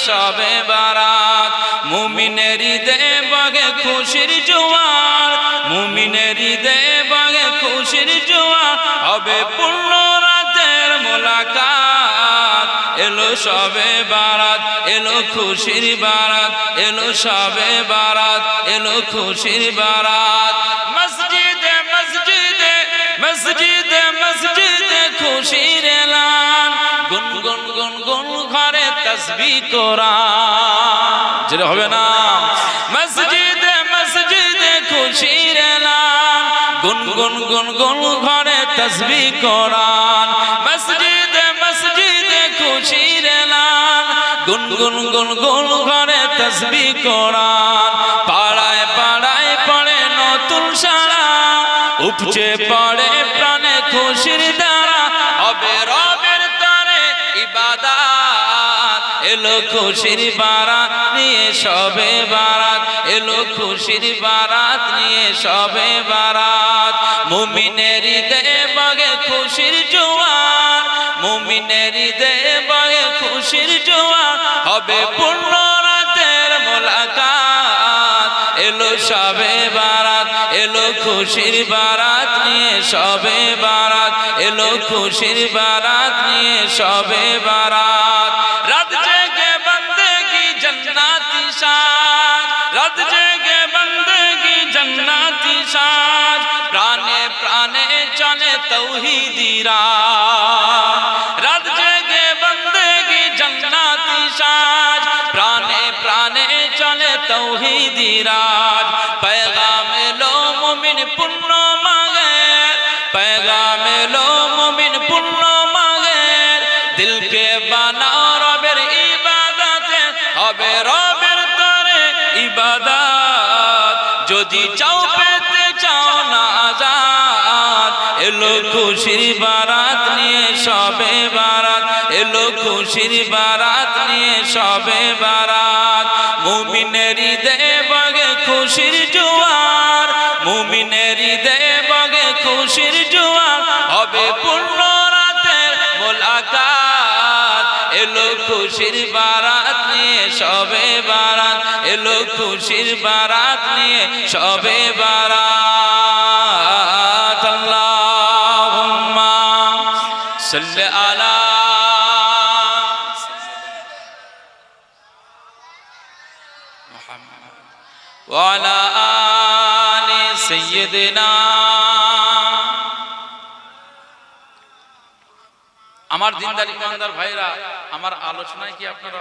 শবে বারাত। মুমিনের ঈদে বাগে খুশির জোয়ার, মুমিনের ঈদে বাগে খুশির জোয়ার, হবে পূর্ণ রাতের মোলাকাত। এলো শবে বারাত, এলো খুশির বারাত, এলো শবে বারাত, এলো খুশির বারাত। মসজিদে মসজিদে মসজিদে মসজিদে খুশির এলান, গুনগুন গুনগুন ঘরে তাসবিহ কোরআন। যেটা হবে না, মসজিদে মসজিদে খুশির এলান, গুনগুন গুনগুন ঘরে তাসবিহ কোরআন। মসজিদে মসজিদে খুশির এলান, গুনগুন গুনগুন ঘরে তাসবিহ কোরআন। পাড়ায় পাড়ায় পড়ে নতুন সারা, উপচে পড়ে প্রাণে খুশির ধারা, হবে রবের তরে ইবাদত। এলো খুশির বারাত নিয়ে শবে বারাত, এলো খুশির বারাত নিয়ে শবে বারাত। মুমিনের ঈদে বাগে খুশির জোয়ার, মুমিনের ঈদে বাগে খুশির জোয়ার, হবে পূর্ণ রাতের মোলাকাত। এলো শবে বারাত, এলো খুশির বারাত নিয়ে শবে বারাত, এলো খুশির বারাত নিয়ে শবে বারাত। রাত জেগে বন্দেগি জান্নাতি সাজ, রাত জেগে বন্দেগি জান্নাতি সাজ, প্রাণে প্রাণে চলে তৌহিদি রাত। রাত জেগে বন্দেগি জান্নাতি সাজ, প্রাণে প্রাণে চলে তৌহিদি রাত। पैगाम लो मुमिन पुण्य मांगे, पैगाम लो मुमिन पुण्य मांगे, दिल के बनाओ रबेर इबादते, हबे रबेर तरे इबादत। যদি চাও পেতে চাও না আজাদ, এলো খুশির বারাত নিয়ে শবে বারাত, এলো খুশির বারাত নিয়ে শবে বারাত। মুমিনের ঈদে বাগে খুশির জোয়ার, মুমিনের ঈদে বাগে খুশির জোয়ার, হবে পূর্ণ রাতের মোলাকাত। এলো খুশির বারাত নিয়ে শবে বারাত, এলো খুশির বারাত নিয়ে শবে বারাত। আল্লাহুম্মা সাল্লি আলা মুহাম্মাদ ওয়া আলা আলি সাইয়্যিদিনা। আমার দিনদার ইমানদার ভাইরা, আমার আলোচনায় কি আপনারা